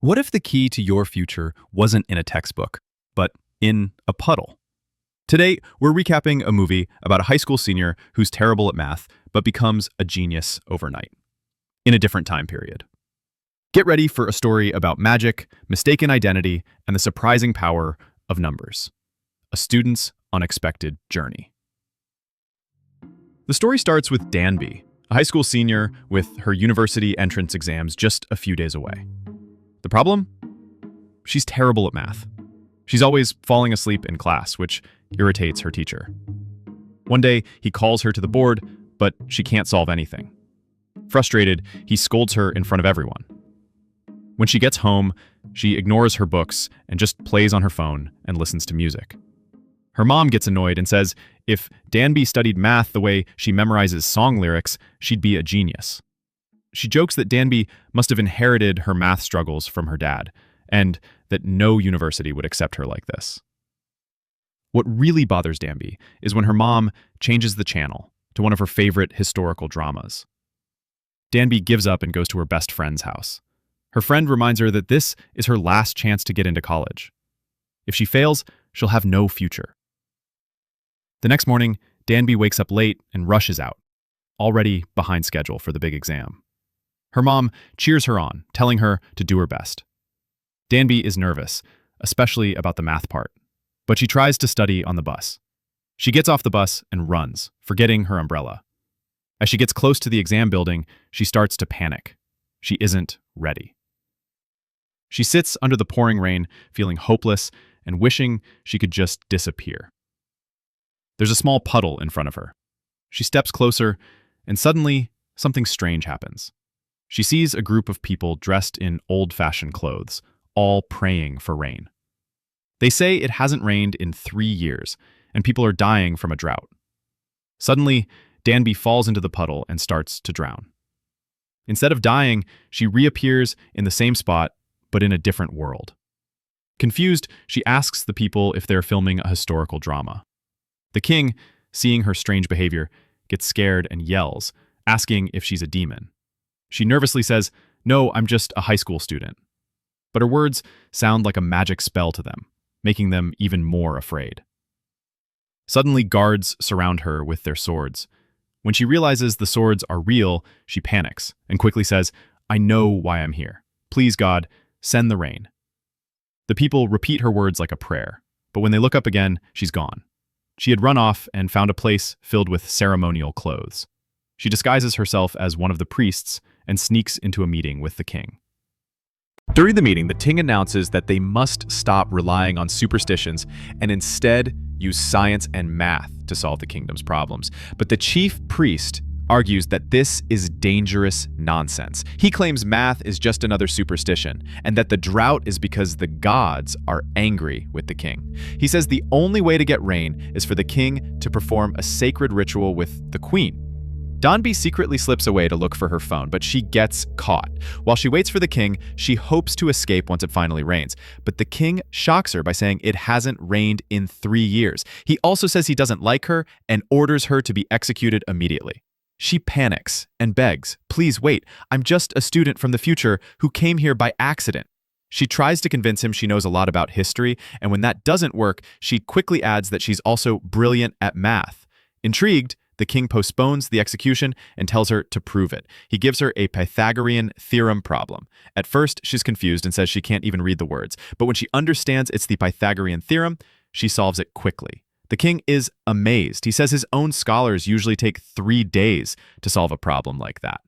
What if the key to your future wasn't in a textbook, but in a puddle? Today, we're recapping a movie about a high school senior who's terrible at math, but becomes a genius overnight, in a different time period. Get ready for a story about magic, mistaken identity, and the surprising power of numbers. A student's unexpected journey. The story starts with Danbi, a high school senior with her university entrance exams just a few days away. The problem? She's terrible at math. She's always falling asleep in class, which irritates her teacher. One day, he calls her to the board, but she can't solve anything. Frustrated, he scolds her in front of everyone. When she gets home, she ignores her books and just plays on her phone and listens to music. Her mom gets annoyed and says if Danbi studied math the way she memorizes song lyrics, she'd be a genius. She jokes that Danbi must have inherited her math struggles from her dad, and that no university would accept her like this. What really bothers Danbi is when her mom changes the channel to one of her favorite historical dramas. Danbi gives up and goes to her best friend's house. Her friend reminds her that this is her last chance to get into college. If she fails, she'll have no future. The next morning, Danbi wakes up late and rushes out, already behind schedule for the big exam. Her mom cheers her on, telling her to do her best. Danbi is nervous, especially about the math part, but she tries to study on the bus. She gets off the bus and runs, forgetting her umbrella. As she gets close to the exam building, she starts to panic. She isn't ready. She sits under the pouring rain, feeling hopeless and wishing she could just disappear. There's a small puddle in front of her. She steps closer, and suddenly, something strange happens. She sees a group of people dressed in old-fashioned clothes, all praying for rain. They say it hasn't rained in 3 years, and people are dying from a drought. Suddenly, Danbi falls into the puddle and starts to drown. Instead of dying, she reappears in the same spot, but in a different world. Confused, she asks the people if they're filming a historical drama. The king, seeing her strange behavior, gets scared and yells, asking if she's a demon. She nervously says, "No, I'm just a high school student." But her words sound like a magic spell to them, making them even more afraid. Suddenly, guards surround her with their swords. When she realizes the swords are real, she panics and quickly says, "I know why I'm here. Please, God, send the rain." The people repeat her words like a prayer, but when they look up again, she's gone. She had run off and found a place filled with ceremonial clothes. She disguises herself as one of the priests and sneaks into a meeting with the king. During the meeting, the king announces that they must stop relying on superstitions and instead use science and math to solve the kingdom's problems. But the chief priest argues that this is dangerous nonsense. He claims math is just another superstition, and that the drought is because the gods are angry with the king. He says the only way to get rain is for the king to perform a sacred ritual with the queen. Danbi secretly slips away to look for her phone, but she gets caught. While she waits for the king, she hopes to escape once it finally rains. But the king shocks her by saying it hasn't rained in 3 years. He also says he doesn't like her and orders her to be executed immediately. She panics and begs, "Please wait, I'm just a student from the future who came here by accident." She tries to convince him she knows a lot about history, and when that doesn't work, she quickly adds that she's also brilliant at math. Intrigued, the king postpones the execution and tells her to prove it. He gives her a Pythagorean theorem problem. At first, she's confused and says she can't even read the words, but when she understands it's the Pythagorean theorem, she solves it quickly. The king is amazed. He says his own scholars usually take 3 days to solve a problem like that.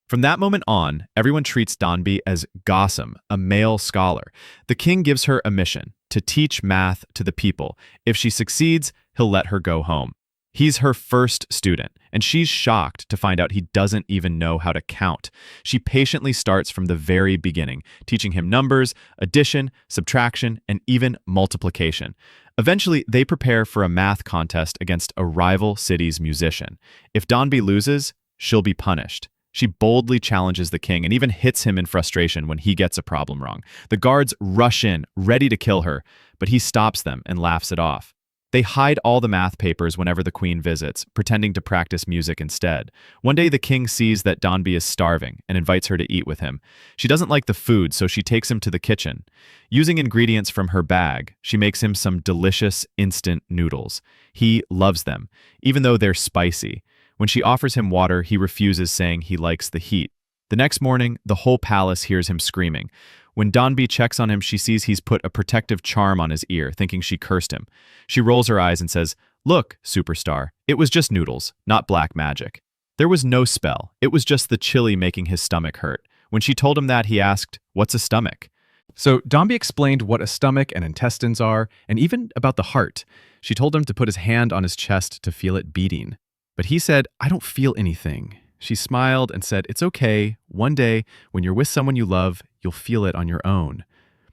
From that moment on, everyone treats Danbi as Gossam, a male scholar. The king gives her a mission to teach math to the people. If she succeeds, he'll let her go home. He's her first student, and she's shocked to find out he doesn't even know how to count. She patiently starts from the very beginning, teaching him numbers, addition, subtraction, and even multiplication. Eventually, they prepare for a math contest against a rival city's musician. If Danbi loses, she'll be punished. She boldly challenges the king and even hits him in frustration when he gets a problem wrong. The guards rush in, ready to kill her, but he stops them and laughs it off. They hide all the math papers whenever the queen visits, pretending to practice music instead. One day, the king sees that Danbi is starving and invites her to eat with him. She doesn't like the food, so she takes him to the kitchen. Using ingredients from her bag, she makes him some delicious instant noodles. He loves them, even though they're spicy. When she offers him water, he refuses, saying he likes the heat. The next morning, the whole palace hears him screaming. When Danbi checks on him, she sees he's put a protective charm on his ear, thinking she cursed him. She rolls her eyes and says, "Look, superstar, it was just noodles, not black magic." There was no spell. It was just the chili making his stomach hurt. When she told him that, he asked, "What's a stomach?" So Danbi explained what a stomach and intestines are, and even about the heart. She told him to put his hand on his chest to feel it beating. But he said, "I don't feel anything." She smiled and said, "It's okay. One day, when you're with someone you love, you'll feel it on your own."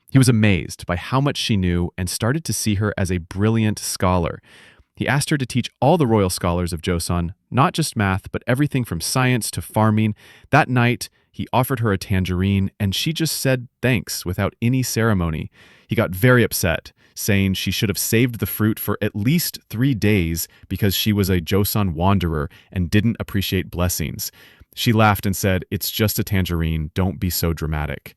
He was amazed by how much she knew and started to see her as a brilliant scholar. He asked her to teach all the royal scholars of Joseon, not just math, but everything from science to farming. That night, he offered her a tangerine, and she just said thanks without any ceremony. He got very upset, saying she should have saved the fruit for at least 3 days because she was a Joseon wanderer and didn't appreciate blessings. She laughed and said, "It's just a tangerine, don't be so dramatic."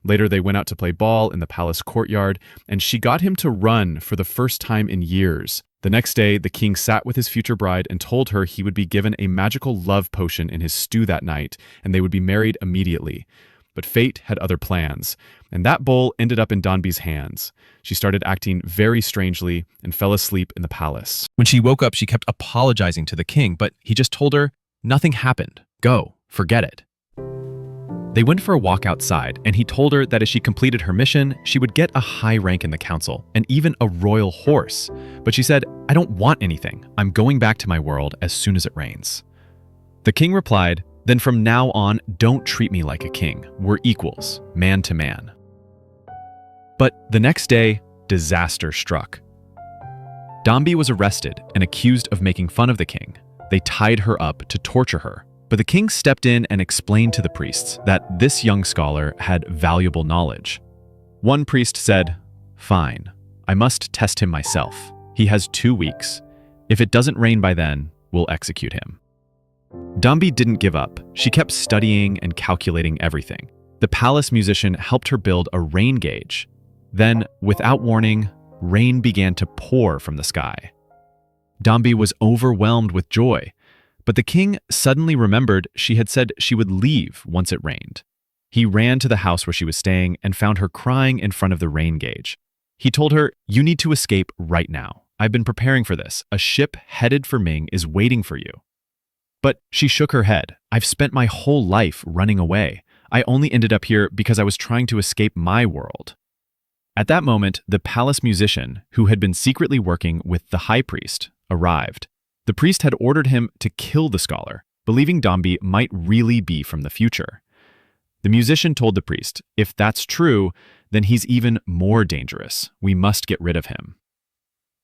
Later, they went out to play ball in the palace courtyard, and she got him to run for the first time in years. The next day, the king sat with his future bride and told her he would be given a magical love potion in his stew that night, and they would be married immediately. But fate had other plans, and that bowl ended up in Danbi's hands. She started acting very strangely and fell asleep in the palace. When she woke up, she kept apologizing to the king, but he just told her, "Nothing happened. Go, forget it." They went for a walk outside, and he told her that as she completed her mission, she would get a high rank in the council, and even a royal horse. But she said, "I don't want anything. I'm going back to my world as soon as it rains." The king replied, "Then from now on, don't treat me like a king. We're equals, man to man." But the next day, disaster struck. Danbi was arrested and accused of making fun of the king. They tied her up to torture her. But the king stepped in and explained to the priests that this young scholar had valuable knowledge. One priest said, "Fine, I must test him myself. He has 2 weeks. If it doesn't rain by then, we'll execute him." Danbi didn't give up. She kept studying and calculating everything. The palace musician helped her build a rain gauge. Then, without warning, rain began to pour from the sky. Danbi was overwhelmed with joy. But the king suddenly remembered she had said she would leave once it rained. He ran to the house where she was staying and found her crying in front of the rain gauge. He told her, "You need to escape right now. I've been preparing for this. A ship headed for Ming is waiting for you." But she shook her head. "I've spent my whole life running away. I only ended up here because I was trying to escape my world." At that moment, the palace musician, who had been secretly working with the high priest, arrived. The priest had ordered him to kill the scholar, believing Danbi might really be from the future. The musician told the priest, "If that's true, then he's even more dangerous. We must get rid of him."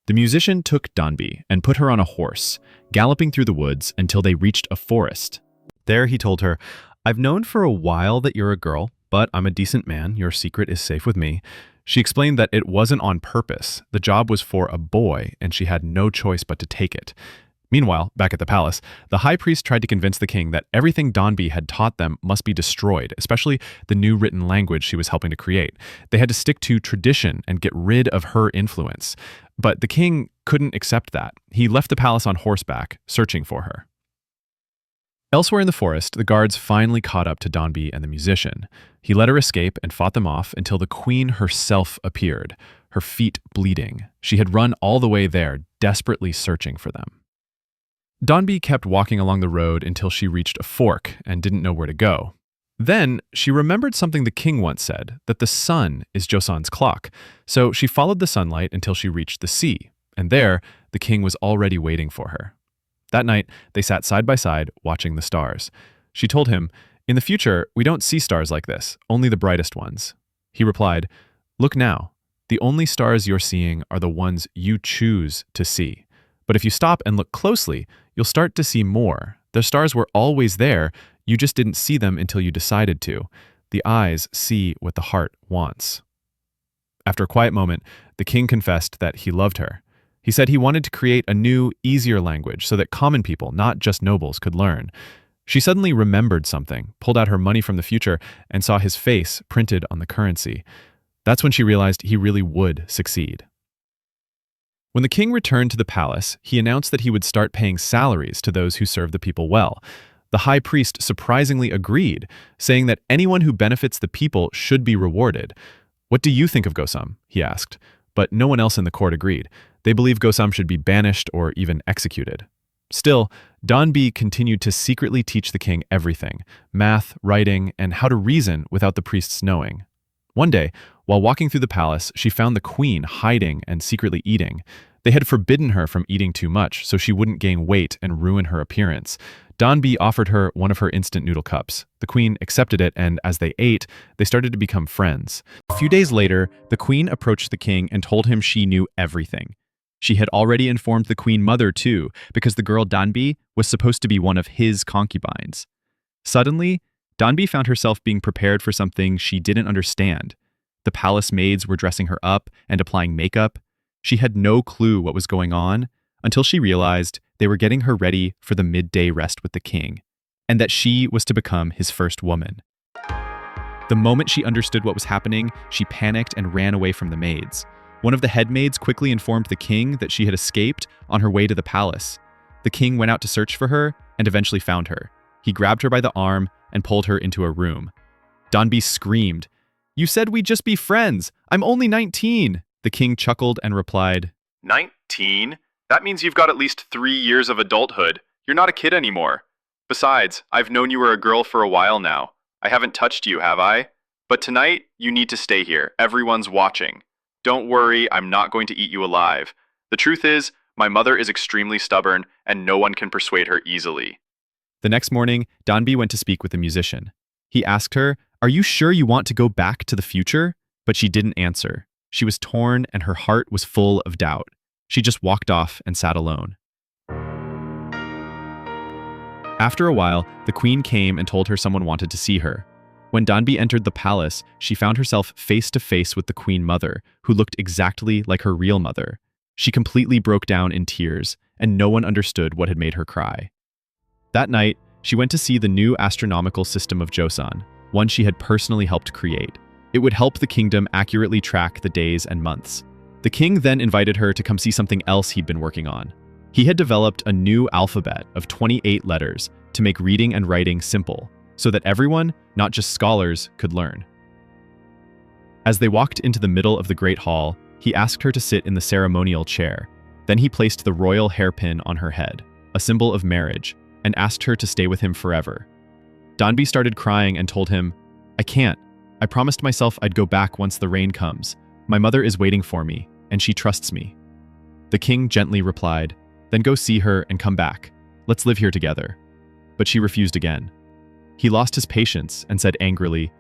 The musician took Danbi and put her on a horse, galloping through the woods until they reached a forest. There he told her, "I've known for a while that you're a girl, but I'm a decent man. Your secret is safe with me." She explained that it wasn't on purpose. The job was for a boy, and she had no choice but to take it. Meanwhile, back at the palace, the high priest tried to convince the king that everything Danbi had taught them must be destroyed, especially the new written language she was helping to create. They had to stick to tradition and get rid of her influence. But the king couldn't accept that. He left the palace on horseback, searching for her. Elsewhere in the forest, the guards finally caught up to Danbi and the musician. He let her escape and fought them off until the queen herself appeared, her feet bleeding. She had run all the way there, desperately searching for them. Danbi kept walking along the road until she reached a fork and didn't know where to go. Then she remembered something the king once said, that the sun is Joseon's clock. So she followed the sunlight until she reached the sea, and there the king was already waiting for her. That night, they sat side by side, watching the stars. She told him, "In the future, we don't see stars like this, only the brightest ones." He replied, "Look now. The only stars you're seeing are the ones you choose to see. But if you stop and look closely, you'll start to see more. The stars were always there, you just didn't see them until you decided to. The eyes see what the heart wants." After a quiet moment, the king confessed that he loved her. He said he wanted to create a new, easier language so that common people, not just nobles, could learn. She suddenly remembered something, pulled out her money from the future, and saw his face printed on the currency. That's when she realized he really would succeed. When the king returned to the palace, he announced that he would start paying salaries to those who serve the people well. The high priest surprisingly agreed, saying that anyone who benefits the people should be rewarded. "What do you think of Gosam?" he asked, but no one else in the court agreed. They believed Gosam should be banished or even executed. Still, Danbi continued to secretly teach the king everything: math, writing, and how to reason without the priest's knowing. One day, while walking through the palace, she found the queen hiding and secretly eating. They had forbidden her from eating too much so she wouldn't gain weight and ruin her appearance. Danbi offered her one of her instant noodle cups. The queen accepted it, and as they ate, they started to become friends. A few days later, the queen approached the king and told him she knew everything. She had already informed the queen mother too, because the girl Danbi was supposed to be one of his concubines. Suddenly, Danbi found herself being prepared for something she didn't understand. The palace maids were dressing her up and applying makeup. She had no clue what was going on until she realized they were getting her ready for the midday rest with the king, and that she was to become his first woman. The moment she understood what was happening, she panicked and ran away from the maids. One of the head maids quickly informed the king that she had escaped on her way to the palace. The king went out to search for her and eventually found her. He grabbed her by the arm and pulled her into a room. Danbi screamed, "You said we'd just be friends. I'm only 19. The king chuckled and replied, 19? That means you've got at least 3 years of adulthood. You're not a kid anymore. Besides, I've known you were a girl for a while now. I haven't touched you, have I? But tonight, you need to stay here. Everyone's watching. Don't worry, I'm not going to eat you alive. The truth is, my mother is extremely stubborn, and no one can persuade her easily." The next morning, Danbi went to speak with the musician. He asked her, "Are you sure you want to go back to the future?" But she didn't answer. She was torn and her heart was full of doubt. She just walked off and sat alone. After a while, the queen came and told her someone wanted to see her. When Danbi entered the palace, she found herself face to face with the queen mother, who looked exactly like her real mother. She completely broke down in tears, and no one understood what had made her cry. That night, she went to see the new astronomical system of Joseon, one she had personally helped create. It would help the kingdom accurately track the days and months. The king then invited her to come see something else he'd been working on. He had developed a new alphabet of 28 letters to make reading and writing simple, so that everyone, not just scholars, could learn. As they walked into the middle of the great hall, he asked her to sit in the ceremonial chair. Then he placed the royal hairpin on her head, a symbol of marriage, and asked her to stay with him forever. Danbi started crying and told him, "I can't. I promised myself I'd go back once the rain comes. My mother is waiting for me, and she trusts me." The king gently replied, "Then go see her and come back. Let's live here together." But she refused again. He lost his patience and said angrily,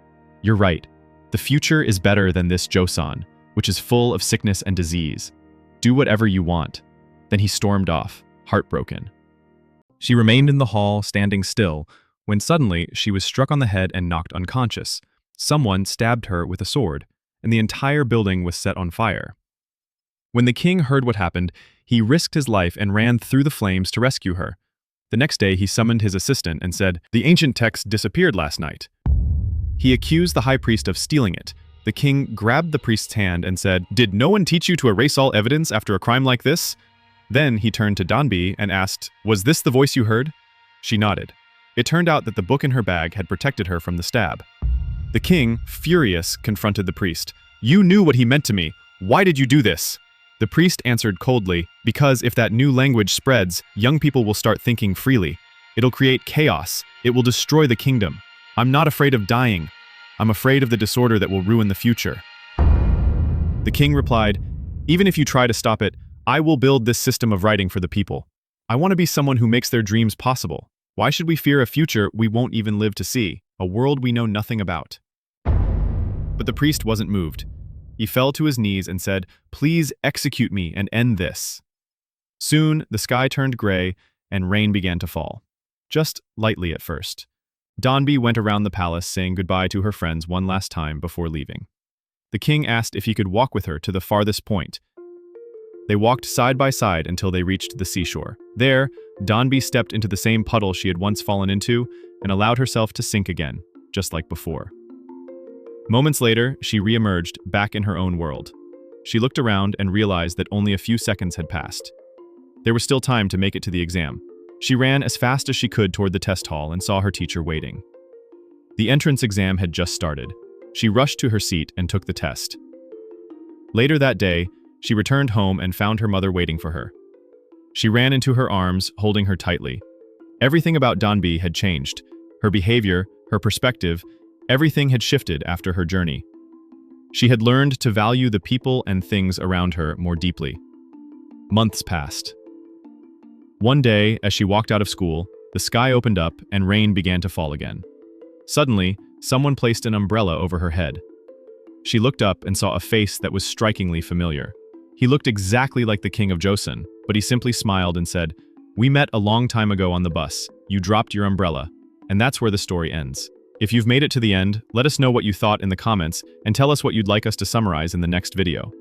"You're right. The future is better than this Joseon, which is full of sickness and disease. Do whatever you want." Then he stormed off, heartbroken. She remained in the hall, standing still, when suddenly she was struck on the head and knocked unconscious. Someone stabbed her with a sword, and the entire building was set on fire. When the king heard what happened, he risked his life and ran through the flames to rescue her. The next day, he summoned his assistant and said, "The ancient text disappeared last night." He accused the high priest of stealing it. The king grabbed the priest's hand and said, "Did no one teach you to erase all evidence after a crime like this?" Then he turned to Danbi and asked, "Was this the voice you heard?" She nodded. It turned out that the book in her bag had protected her from the stab. The king, furious, confronted the priest. "You knew what he meant to me. Why did you do this?" The priest answered coldly, "Because if that new language spreads, young people will start thinking freely. It'll create chaos. It will destroy the kingdom. I'm not afraid of dying. I'm afraid of the disorder that will ruin the future." The king replied, "Even if you try to stop it, I will build this system of writing for the people. I want to be someone who makes their dreams possible. Why should we fear a future we won't even live to see, a world we know nothing about?" But the priest wasn't moved. He fell to his knees and said, "Please execute me and end this." Soon, the sky turned gray and rain began to fall. Just lightly at first. Danbi went around the palace saying goodbye to her friends one last time before leaving. The king asked if he could walk with her to the farthest point. They walked side by side until they reached the seashore. There, Danbi stepped into the same puddle she had once fallen into and allowed herself to sink again, just like before. Moments later, she re-emerged back in her own world. She looked around and realized that only a few seconds had passed. There was still time to make it to the exam. She ran as fast as she could toward the test hall and saw her teacher waiting. The entrance exam had just started. She rushed to her seat and took the test. Later that day, she returned home and found her mother waiting for her. She ran into her arms, holding her tightly. Everything about Danbi had changed. Her behavior, her perspective, everything had shifted after her journey. She had learned to value the people and things around her more deeply. Months passed. One day, as she walked out of school, the sky opened up and rain began to fall again. Suddenly, someone placed an umbrella over her head. She looked up and saw a face that was strikingly familiar. He looked exactly like the king of Joseon, but he simply smiled and said, "We met a long time ago on the bus. You dropped your umbrella." And that's where the story ends. If you've made it to the end, let us know what you thought in the comments and tell us what you'd like us to summarize in the next video.